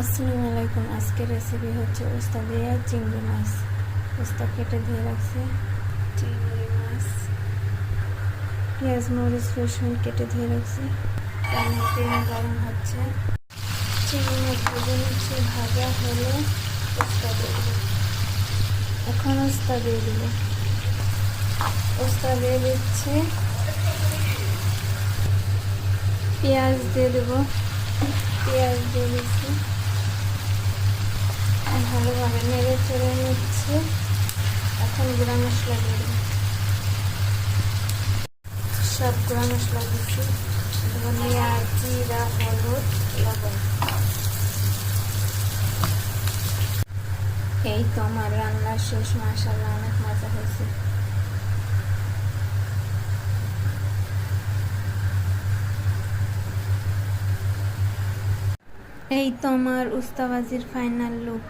আসসালামু আলাইকুম। আজকের রেসিপি হচ্ছে উস্তা দিয়ে চিংড়ি মাছ। উস্তা কেটে দিয়ে রাখছি, চিংড়ি মাছ, পেঁয়াজ মরিচ রসুন কেটে দিয়ে রাখছি। তেল গরম হচ্ছে, চিংড়ি মাছ ভেজে নিচ্ছি। ভাজা হলে উস্তা দিয়ে দেবো। এখন উস্তা দিয়ে দেব। উস্তা দিয়ে দিচ্ছি, পেঁয়াজ দিয়ে দেবো। পেঁয়াজ দিয়ে দিচ্ছি, ভালোভাবে নেড়ে চেড়ে নিচ্ছে। এখন গুঁড়া মশলা দিয়ে দেবো। সব গুঁড়া মশলা দিচ্ছি, ধনিয়া, জিরা, হলুদ, লবণ। এই তো আমার রান্না শেষ। মাশাআল্লাহ, অনেক মজা হয়েছে। এই তো আমার উস্তা ভাজির ফাইনাল লুক।